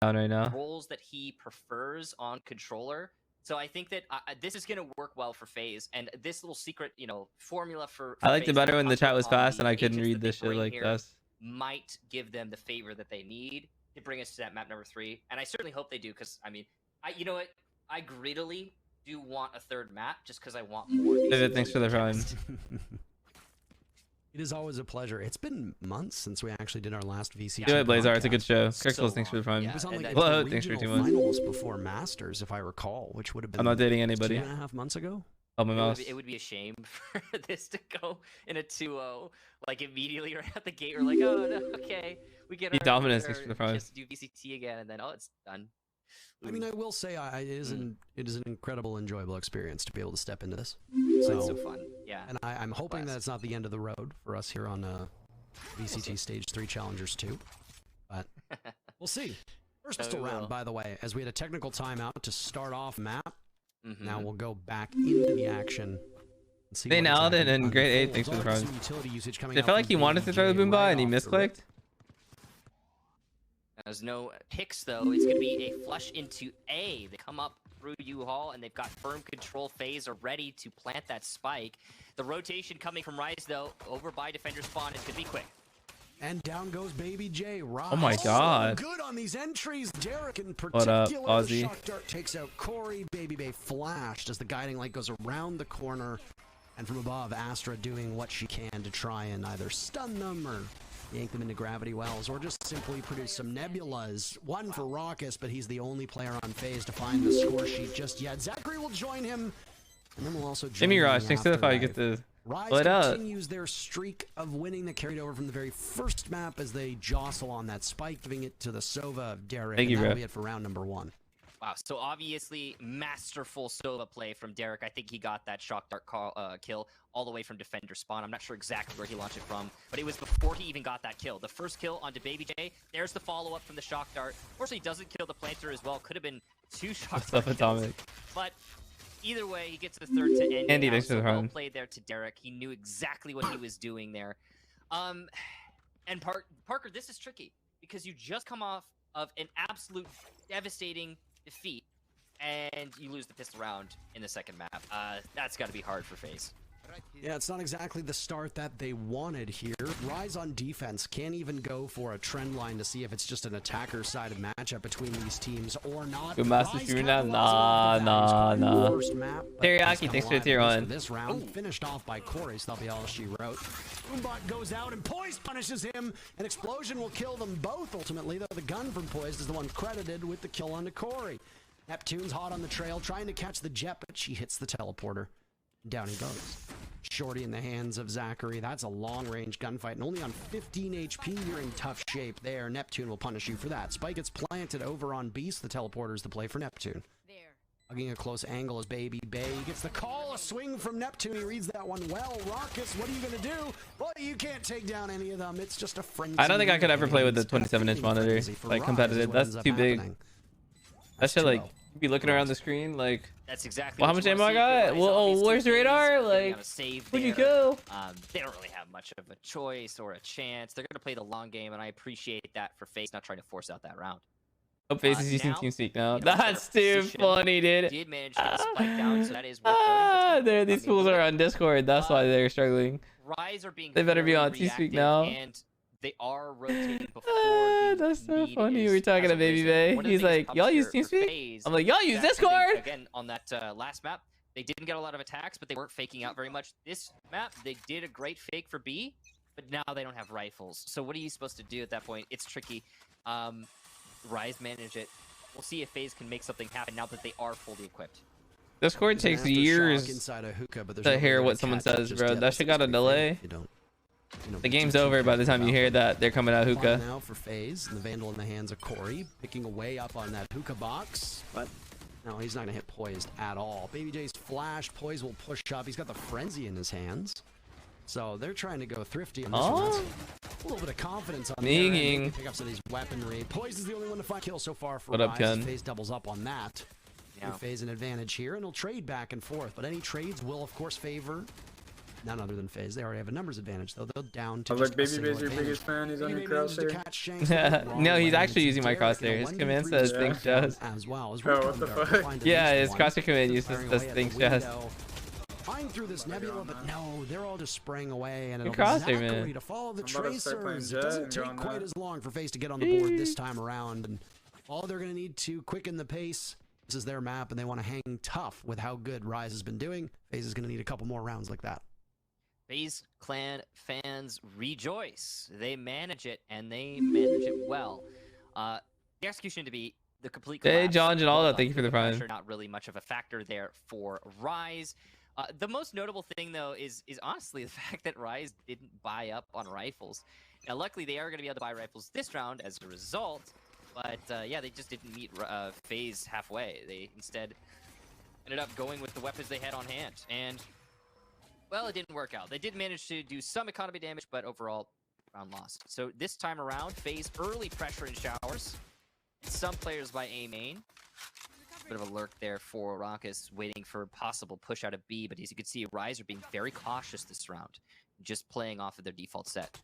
down right now. roles that he prefers on controller. So I think that this is going to work well for FaZe, and this little secret, formula for I liked FaZe it better when the chat was on fast and I couldn't agents read that they this shit bring like here this. might give them the favor that they need to bring us to that map number 3. And I certainly hope they do, because I mean, you know what? I greedily do want a third map just because I want more. David, thanks for the run. It is always a pleasure. It's been months since we actually did our last VCT. Do it, Blazar. It's a good show. So Crixels, thanks for the prime. yeah. It was on like Hello, the thanks for regional 2 months. finals before Masters, if I recall, which would have been I'm not dating anybody. 2.5 months ago. Oh, my mouse. It would be a shame for this to go in a 2-0, like immediately right out the gate. We're like, oh no, okay, we get our dominance, thanks for the prime. just do VCT again, and then it's done. I mean, I will say it is an incredible, enjoyable experience to be able to step into this. It's so fun, yeah. And I'm hoping that it's not the end of the road for us here on VCT Stage 3 Challengers 2. But we'll see. First pistol round, by the way, as we had a technical timeout to start off map. Now we'll go back into the action. And see They nailed it in grade 8, thanks for the prime. It felt like he wanted to throw the boom bot and he misclicked. There's no picks though. It's going to be a flush into A. They come up through U-Haul and they've got firm control. FaZe are ready to plant that spike. The rotation coming from Rise though, over by defender spawn, is going to be quick. And down goes Baby J. Rise. Oh my god. So good on these entries. Derek in What up, particular. Ozzy? Shock Dart takes out Corey. Baby Bay flashed as the guiding light goes around the corner. And from above, Astra doing what she can to try and either stun them or yank them into gravity wells, or just simply produce some nebulas. One for Raucus, but he's the only player on FaZe to find the score sheet just yet. Zachary will join him, and then we'll also join Jimmy Rush, thanks to the fire. You get the Rise split up. continues their streak of winning that carried over from the very first map as they jostle on that spike, giving it to the Sova of Derek. Thank you, and that'll bro. be it for round number 1. Wow, so obviously masterful Sova play from Derek. I think he got that shock dart kill all the way from defender spawn. I'm not sure exactly where he launched it from, but it was before he even got that kill. The first kill onto Baby J. There's the follow-up from the shock dart. Fortunately, he doesn't kill the planter as well. Could have been 2 shock dart kills. Atomic. But either way, he gets the third to end. Andy, thanks for the well run. played there to Derek. He knew exactly what he was doing there. And Parker, this is tricky because you just come off of an absolute devastating defeat, and you lose the pistol round in the second map. That's got to be hard for FaZe. Yeah, it's not exactly the start that they wanted here. Rise on defense can't even go for a trend line to see if it's just an attacker-sided matchup between these teams or not. Good master Rise streamer now? capitalizing off the fact Nah. first map, but Teriyaki, he's thanks for come the tier alive 1. This round finished off by Corey, so that'll be all she wrote. Boombot goes out and Poise punishes him. An explosion will kill them both ultimately, though the gun from Poise is the one credited with the kill onto Corey. Neptune's hot on the trail, trying to catch the jet, but she hits the teleporter. Down he goes. Shorty in the hands of Zachary. That's a long-range gunfight, and only on 15 HP, you're in tough shape there. Neptune will punish you for that. Spike gets planted over on Beast. The teleporter's the play for Neptune. Hugging a close angle as Baby Bay gets the call. A swing from Neptune. He reads that one well. Raucus, what are you going to do? Well, you can't take down any of them. It's just a frenzy. I don't think I could ever play with the 27-inch monitor, like competitive. That's too big. That shit, like, you be looking around the screen, like, That's exactly. well, how much ammo I got? Well, where's the radar? Like, where'd you go? They don't really have much of a choice or a chance. They're going to play the long game, and I appreciate that for FaZe not trying to force out that round. Oh, FaZe is using TeamSpeak now. You know, That's too funny, dude. Did manage to get a spike down, so that is worth noting. There, these fools are on Discord. That's why they're struggling. Rise are being They better be very on TeamSpeak reactive, now. And they are rotating before the That's so need funny. is We're talking to present. Baby So Bay. one of the He's things like, that y'all comes use for TeamSpeak? FaZe I'm like, y'all use that they- Discord? Again, on that last map, they didn't get a lot of attacks, but they weren't faking out very much. This map, they did a great fake for B, but now they don't have rifles. So what are you supposed to do at that point? It's tricky. Rise manage it. We'll see if FaZe can make something happen now that they are fully equipped. Discord takes years to hear what someone says, bro. That shit got a delay. The game's over by the time you hear that they're coming out hookah. Now for FaZe, and the Vandal in the hands of Corey, picking away up on that hookah box, but no, he's not gonna hit Poised at all. Baby J's flash, Poise will push up. He's got the frenzy in his hands, so they're trying to go thrifty on this one. A little bit of confidence on their end. Pick up some of these weaponry. Poise is the only one to find kill so far for What up, Ken? FaZe doubles up on that. Yeah. FaZe an advantage here, and he'll trade back and forth, but any trades will of course favor none other than FaZe. They already have a numbers advantage, though. They'll down to I was like, Baby Baby's your biggest fan. He's on your crosshair. No, he's actually using my crosshair. His command says think Shaz. As well. Oh, what the fuck? Yeah, his crosshair command uses this think Shaz. Flying through this nebula, but no, they're all just spraying away, and it'll crosshair, Zachary man. to follow the I'm about to start playing tracers. Jet It doesn't and take going quite nuts. as long for FaZe to get on the board this time around, and all they're going to need to quicken the pace. This is their map, and they want to hang tough with how good Rise has been doing. FaZe is going to need a couple more rounds like that. FaZe Clan fans rejoice. They manage it, and they manage it well. The execution to be the complete collapse. Hey, John Janalda, thank you for the prime. Pressure, not really much of a factor there for Rise. The most notable thing, though, is honestly the fact that Rise didn't buy up on rifles. Now, luckily, they are going to be able to buy rifles this round as a result. But, yeah, they just didn't meet FaZe halfway. They instead ended up going with the weapons they had on hand. And, well, it didn't work out. They did manage to do some economy damage, but overall, round lost. So this time around, FaZe early pressure in showers. Some players by A main. Bit of a lurk there for Raucus, waiting for a possible push out of B, but as you can see, Rise are being very cautious this round, just playing off of their default set.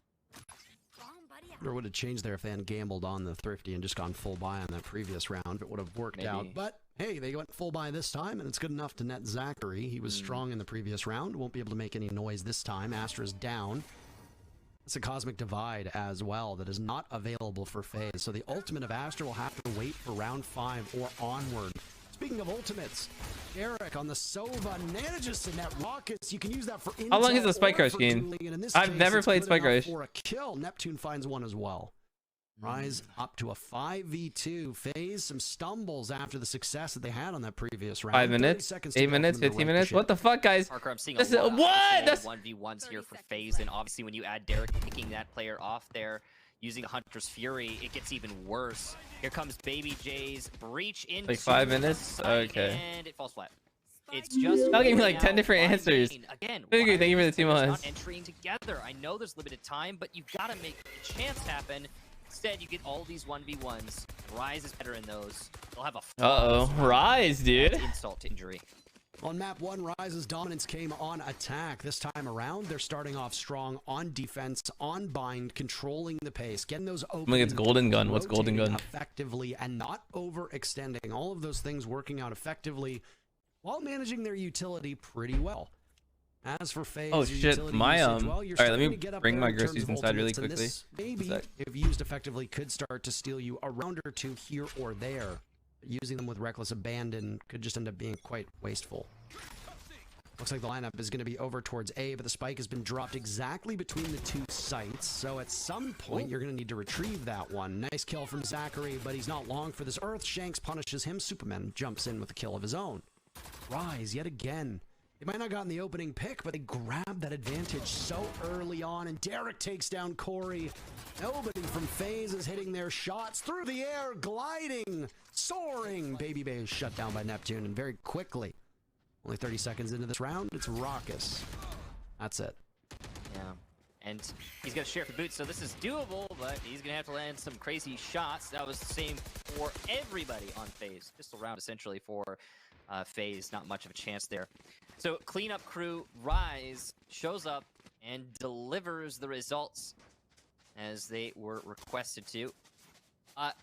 Or would have changed there if they hadn't gambled on the Thrifty and just gone full buy on that previous round. It would have worked out. But hey, they went full buy this time, and it's good enough to net Zachary. He was strong in the previous round. Won't be able to make any noise this time. Astra's down. It's a Cosmic Divide as well that is not available for FaZe. So the ultimate of Astra will have to wait for round 5 or onward. Speaking of ultimates, Eric on the Sova manages to net Raucus. You can use that for intel. How long is the Spike Rush game? I've never played Spike Rush. For a kill, Neptune finds one as well. Rise up to a 5v2. FaZe some stumbles after the success that they had on that previous round. 5 minutes, 8 minutes, 15 minutes. What the fuck, guys? Parker, I'm seeing this a lot is what? That's 1v1s here for FaZe, and obviously when you add Derek picking that player off there, using the Hunter's Fury, it gets even worse. Here comes Baby J's breach into like 5 minutes. Okay. And it falls flat. It's just I'll give you like 10 different answers. Again, Thank you for the 2 months. not entering together. I know there's limited time, but you gotta make the chance happen. Instead, you get all these 1v1s. Rise is better in those. They'll have a Rise, dude. Insult to injury. On map 1, Rise's dominance came on attack. This time around, they're starting off strong on defense, on bind, controlling the pace, getting those open. It's Golden Gun. What's Golden Gun? Effectively and not overextending. All of those things working out effectively while managing their utility pretty well. As for FaZe, oh shit, my all right, let me bring my groceries inside really quickly. Maybe if used effectively could start to steal you a round or two here or there. Using them with reckless abandon could just end up being quite wasteful. Looks like the lineup is going to be over towards A, but the spike has been dropped exactly between the two sites, so at some point you're going to need to retrieve that one. Nice kill from Zachary, but he's not long for this Earth. Shanks punishes him. Superman jumps in with a kill of his own. Rise yet again. They might not have gotten the opening pick, but they grabbed that advantage so early on, and Derek takes down Corey. Nobody from FaZe is hitting their shots through the air, gliding, soaring. Baby Bay is shut down by Neptune, and very quickly, only 30 seconds into this round, it's Raucus. That's it. Yeah, and he's going to share for boots, so this is doable, but he's going to have to land some crazy shots. That was the same for everybody on FaZe. Pistol round, essentially, for FaZe. Not much of a chance there. So cleanup crew Rise shows up and delivers the results as they were requested to.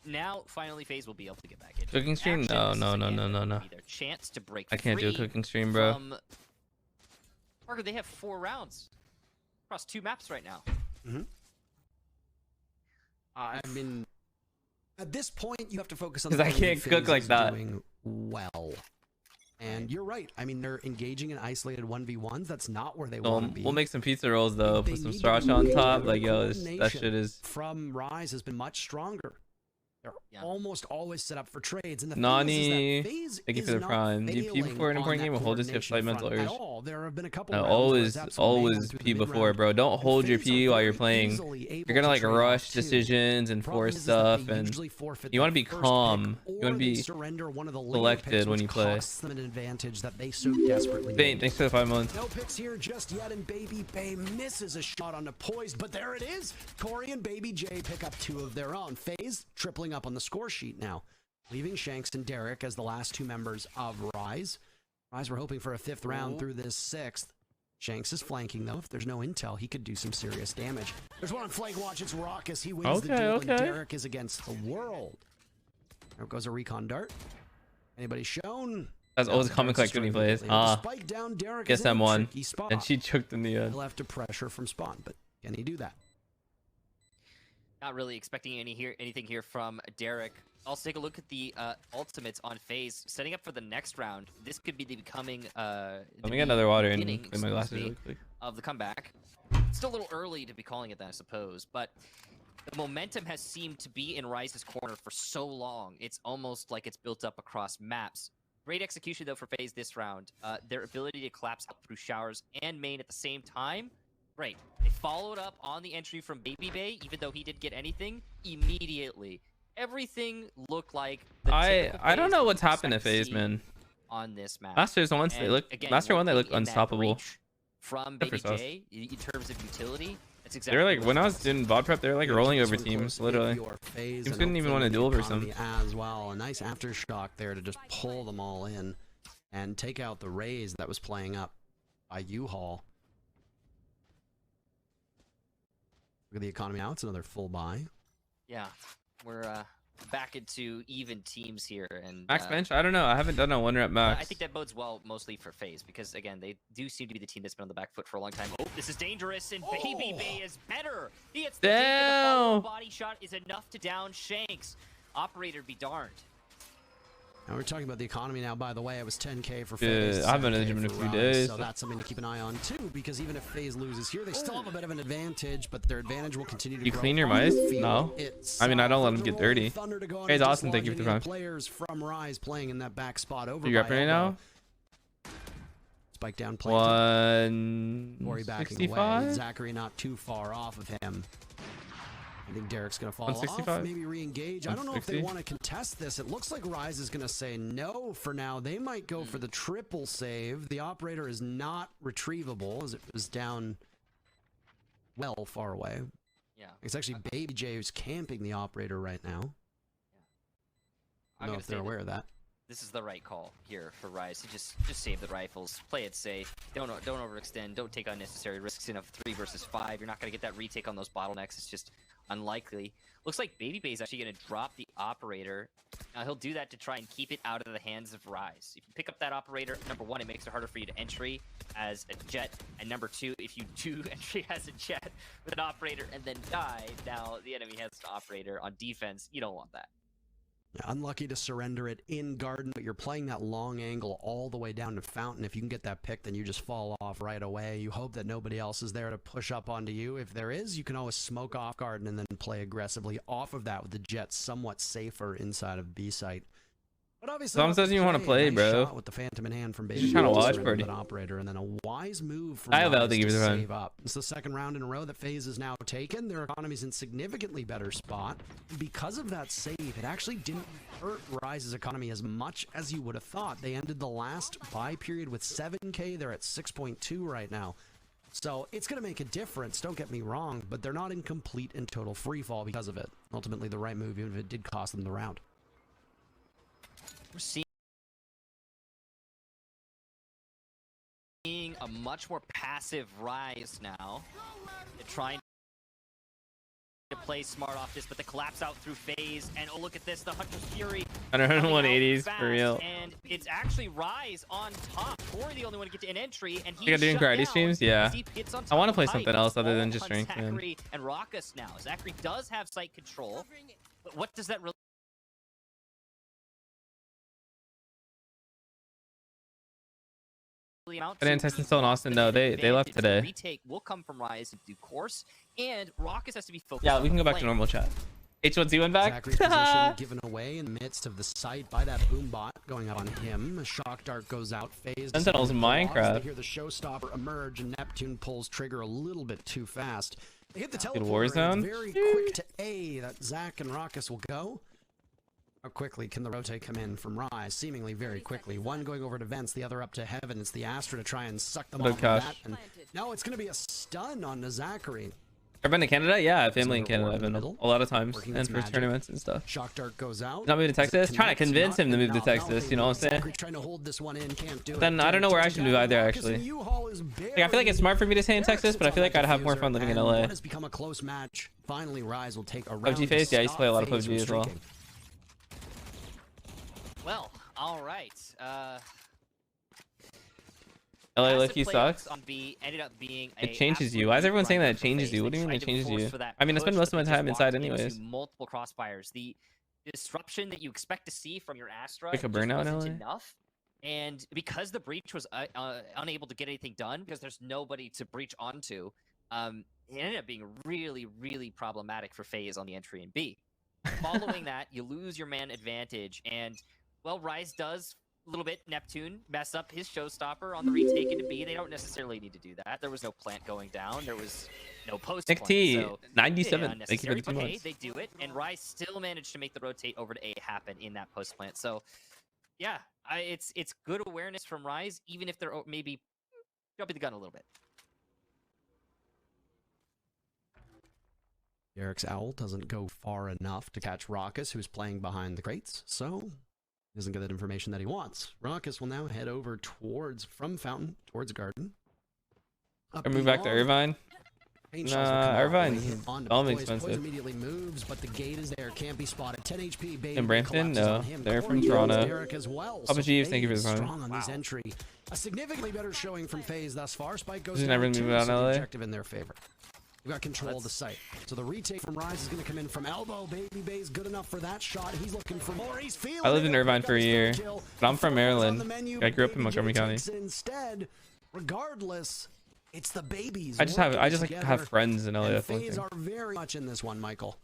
Now finally FaZe will be able to get back into cooking stream. No. Their chance to break I can't do a cooking stream, bro. Parker, they have 4 rounds across 2 maps right now. I mean, at this point you have to focus on because I can't cook like that. Doing well. And you're right. I mean, they're engaging in isolated 1v1s. That's not where they want to be. We'll make some pizza rolls, though. Put some sriracha on top. Like, yo, that shit is... From Rise has been much stronger. They're almost always set up for trades. And the Nani, thank you for the prime. Do you pee before an important game or hold this if slight mental urge? There have been a couple No, always pee before, bro. Don't hold your pee while you're playing. You're gonna like rush decisions and force stuff, and you want to be calm. You want to be collected when you play. Faint, thanks for the 5 months. No picks here just yet, and Baby Bay misses a shot on the poised, but there it is. Corey and Baby J pick up 2 of their own. FaZe tripling up on the score sheet now, leaving Shanks and Derek as the last 2 members of Rise. Rise were hoping for a 5th round through this 6th. Shanks is flanking, though. If there's no intel, he could do some serious damage. There's one on flank watch. It's Raucus. He wins the duel, and Derek is against the world. There goes a recon dart. Anybody shown? That's always common collect when he plays. Spike down, Derek guess is in a M1. tricky spot. And she choked in the end. He'll have to pressure from spawn, but can he do that? Not really expecting anything here from Derek. Also, take a look at the ultimates on FaZe. Setting up for the next round. This could be the becoming. Let me get another water and clean my glasses really quick. Of the comeback. Still a little early to be calling it that, I suppose, but the momentum has seemed to be in Ryze's corner for so long. It's almost like it's built up across maps. Great execution, though, for FaZe this round. Their ability to collapse up through showers and main at the same time. Great. They followed up on the entry from Baby Bay, even though he didn't get anything, immediately. Everything looked like the I don't know what's happened to FaZe, man. On this map. Masters once they look Master one, they look unstoppable. From Baby J, in terms of utility, that's exactly. They're like, when I was doing VOD prep, they're like rolling over teams, literally. Teams didn't even want to duel over some. As well, a nice aftershock there to just pull them all in and take out the raise that was playing up by U-Haul. Look at the economy now. It's another full buy. Yeah, we're back into even teams here. And max bench? I don't know. I haven't done a 1-rep max. I think that bodes well mostly for FaZe because, again, they do seem to be the team that's been on the back foot for a long time. Oh, this is dangerous, and Baby Bay is better. He hits the follow body shot is enough to down Shanks. Operator be darned. Now we're talking about the economy now, by the way. It was 10K for FaZe. I haven't been in the gym in a few days. So that's something to keep an eye on, too, because even if FaZe loses here, they still have a bit of an advantage, but their advantage will continue to grow. You clean your mice? No. I mean, I don't let them get dirty. Hey, it's awesome. Thank you for the players from Ryze playing in that back spot over. You repping right now? Spike down, 165? Zachary not too far off of him. I think Derek's going to fall off, maybe re-engage. I don't know if they want to contest this. It looks like Ryze is going to say no for now. They might go for the triple save. The operator is not retrievable as it was down well far away. Yeah. It's actually Baby J who's camping the operator right now. I don't know if they're aware of that. This is the right call here for Ryze. Just save the rifles, play it safe, don't overextend, don't take unnecessary risks in a 3 versus 5. You're not going to get that retake on those bottlenecks. It's just unlikely. Looks like Baby Bay is actually going to drop the operator. Now he'll do that to try and keep it out of the hands of Ryze. If you pick up that operator, number 1, it makes it harder for you to entry as a jet, and number 2, if you do entry as a jet with an operator and then die, now the enemy has an operator on defense. You don't want that. Yeah, unlucky to surrender it in Garden, but you're playing that long angle all the way down to Fountain. If you can get that pick, then you just fall off right away. You hope that nobody else is there to push up onto you. If there is, you can always smoke off Garden and then play aggressively off of that with the Jets somewhat safer inside of B site. But obviously, Someone doesn't even want to play, bro. With the Phantom in hand from Baby, just trying to watch an operator, and then a wise move from I have to give save up. It's the second round in a row that FaZe is now taken. Their economy's in significantly better spot. Because of that save, it actually didn't hurt Ryze's economy as much as you would have thought. They ended the last buy period with 7K. They're at 6.2 right now. So it's going to make a difference, don't get me wrong, but they're not in complete and total free fall because of it. Ultimately, the right move, even if it did cost them the round. We're seeing a much more passive Ryze now. They're trying to play smart off this, but the collapse out through FaZe, and oh, look at this, the Hunter's Fury. 180s for real. And it's actually Ryze on top. Corey the only one to get to an entry, and he's doing karate streams? Yeah. I want to play something else other than just strength. Zachary and Raucus now. Zachary does have site control, but what does that really But Intestine still in Austin? No, they left today. Retake will come from Ryze in due course, and Raucus has to be focused. Yeah, we can go back to normal chat. H1Z1 back. Zachary's position given away in the midst of the site by that boom bot going up on him. A shock dart goes out. FaZe. Sentinels in Minecraft. They hear the showstopper emerge, and Neptune pulls trigger a little bit too fast. They hit the teleporter. Warzone. Very quick to A. That Zach and Raucus will go. How quickly can the rotate come in from Ryze? Seemingly very quickly. One going over to Vents, the other up to Heaven. It's the Astra to try and suck them off of that. And no, it's going to be a stun on the Zachary. I've been to Canada. Yeah, I have family in Another Canada. orb I've in the been middle, a lot of times working and its for magic. tournaments and stuff. Shock dart goes out. Not moving to Texas. Trying to convince him to move to Enough. Texas. You know what I'm saying? Trying to hold this one in, can't do But it. then I don't know where I should move either. Actually, like, I feel like it's smart for me to stay in Texas, but I feel like I'd have more fun living in LA. What has become a close match. Finally, Rise will take a round PUBG FaZe. Yeah, I used to play a lot of FaZe PUBG as well. streaking. Well, all right. LA Massive Lucky playoffs sucks. on B ended up being It changes you. Why is everyone saying that it changes you? What do you mean it changes you? I mean, I spend most of my time inside anyways. Multiple crossfires. The disruption that you expect to see from your Astra Like a just burnout in wasn't LA? enough. And because the breach was unable to get anything done because there's nobody to breach onto, it ended up being really, really problematic for FaZe on the entry in B. Following that, you lose your man advantage, and well, Rise does a little bit. Neptune mess up his showstopper on the retake into B. They don't necessarily need to do that. There was no plant going down. There was no post. Nick plant, T, so 97. yeah, Thank you for the 2 but hey, months. they do it, and Rise still managed to make the rotate over to A happen in that post plant. So, yeah, it's good awareness from Rise, even if they're maybe jumping the gun a little bit. Derek's Owl doesn't go far enough to catch Raucus, who's playing behind the crates, so he doesn't get that information that he wants. Raucus will now head over from Fountain towards Garden. Or move back to Irvine. Nah, Irvine's dumb expensive. Immediately moves, but the gate is there, can't be spotted. 10 HP, baby. In Brampton? No, they're from Toronto. Papa Jeeves, thank you for the phone. Strong on this entry. A significantly better showing from FaZe thus far. Spike goes Does he never move out in LA? objective in their favor. We've got control of the site. So the retake from Rise is going to come in from elbow. Baby Bay's good enough for that shot. He's looking for more. He's feeling I lived in Irvine for a year, but I'm from Maryland. I grew up in Montgomery County. Instead, regardless, it's the babies. I just have friends in LA. And That's one FaZe thing. are very much in this one, Michael.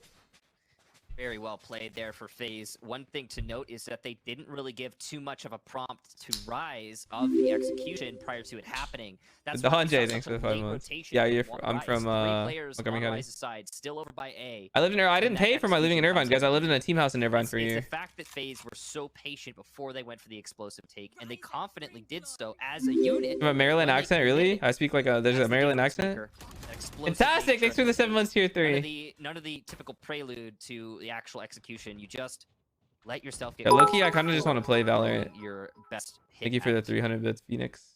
Very well played there for FaZe. One thing to note is that they didn't really give too much of a prompt to Rise of the execution prior to it happening. That's why we saw thanks such for the a 5 late months. rotation Yeah, from I'm Rise. from 3 players Montgomery on County. Rise's side, still over by A. I didn't pay for my living in Irvine, guys. I lived in a team house in Irvine for a It's year. the fact that FaZe were so patient before they went for the explosive take, and they confidently did so as a unit. From a Maryland accent, really? I speak like there's a Maryland accent. Fantastic! Thanks for the 7 months tier 3. None of the typical prelude to the actual execution. You just let yourself get. Yeah, low-key, I kind of just want to play Valorant. Your best hit Thank you for the at 300 bits, Phoenix.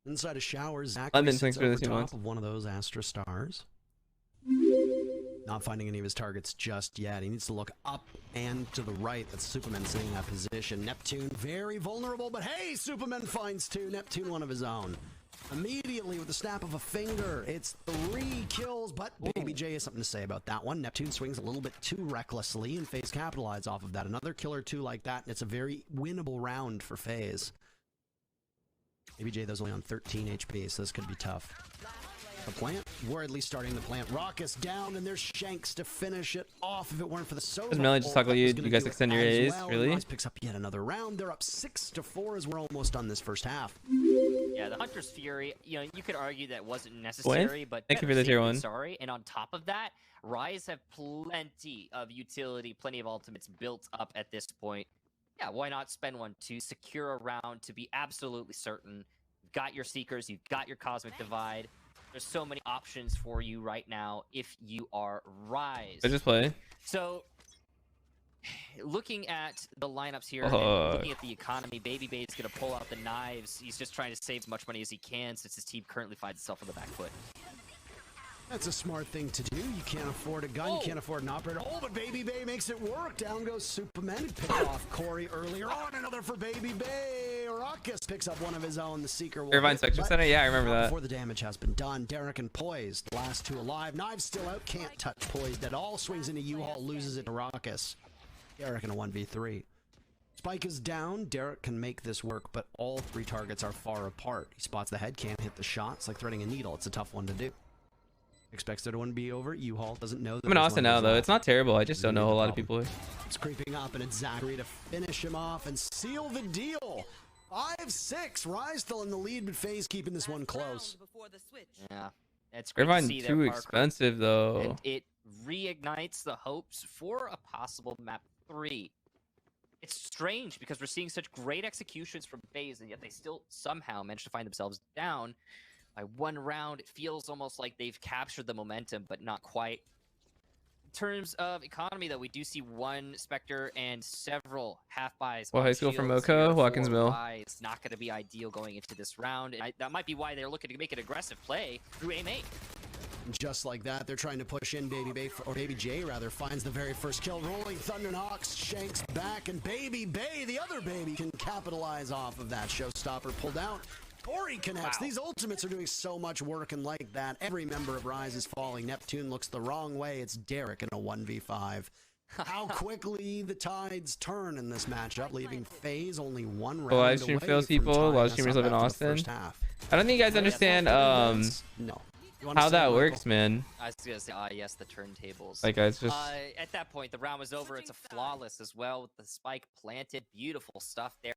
Inside a shower, Zach Lemon, sits thanks for the over 2 top months. of one of those Astra stars. Not finding any of his targets just yet. He needs to look up and to the right. That's Superman sitting in that position. Neptune very vulnerable, but hey, Superman finds 2. Neptune one of his own. Immediately with the snap of a finger, it's 3 kills, but Baby J has something to say about that one. Neptune swings a little bit too recklessly, and FaZe capitalize off of that. Another kill or 2 like that, and it's a very winnable round for FaZe. Baby J, those only on 13 HP, so this could be tough. The plant, we're at least starting the plant. Raucus down, and there's Shanks to finish it off. If it weren't for the solo, Does Melly just talk about you guys extend your A's? Really? Rise picks up yet another round. They're up 6-4 as we're almost done this first half. Yeah, the Hunter's Fury, you know, you could argue that wasn't necessary, but thank you for better the tier safe 1. than sorry. And on top of that, Rise have plenty of utility, plenty of ultimates built up at this point. Yeah, why not spend one to secure a round to be absolutely certain? You've got your Seekers, you've got your Cosmic Divide. There's so many options for you right now if you are Rise. I just play. So, looking at the lineups here, and looking at the economy, Baby Bay's going to pull out the knives. He's just trying to save as much money as he can since his team currently finds itself on the back foot. That's a smart thing to do. You can't afford a gun, you can't afford an operator. Oh, but Baby Bay makes it work. Down goes Superman. He picked off Corey earlier on. Another for Baby Bay. Raucus picks up one of his own. The Seeker will Irvine hit, Spectrum but Center? Yeah, I remember that. before the damage has been done, Derek and Poised, the last 2 alive. Knives still out, can't touch Poised at all. Swings into U-Haul, loses it to Raucus. Derek in a 1v3. Spike is down. Derek can make this work, but all 3 targets are far apart. He spots the head, can't hit the shot. It's like threading a needle. It's a tough one to do. Expects there to one be over. U-Haul doesn't know that. I'm in Austin now, though. It's not terrible. I just don't know a lot of people here. It's creeping up, and it's Zachary to finish him off and seal the deal. 5-6. Rise still in the lead, but FaZe keeping this one close. Yeah, it's great to Irvine's see too there, Parker. expensive, though. And it reignites the hopes for a possible map 3. It's strange because we're seeing such great executions from FaZe, and yet they still somehow manage to find themselves down. by 1 round. It feels almost like they've captured the momentum, but not quite. In terms of economy, though, we do see 1 Spectre and several half buys. Well, high school from Mocha, Watkins Mill. It's not going to be ideal going into this round. And that might be why they're looking to make an aggressive play through A-Main. Just like that, they're trying to push in. Baby J rather finds the very first kill. Rolling Thunder Hawks shanks back, and Baby Bay, the other baby, can capitalize off of that. Showstopper pulled out. Corey connects. Wow. These ultimates are doing so much work, and like that, every member of Rise is falling. Neptune looks the wrong way. It's Derek in a 1v5. How quickly the tides turn in this matchup, leaving FaZe only 1 round live stream away fails from people. tying Live us streamers up live in after the Austin. first half. I don't think you guys understand No. You wanna how say that it, Michael? works, man. I was going to say, yes, the turntables. Like, guys, just At that point, the round was over. It's a flawless as well with the spike planted. Beautiful stuff there.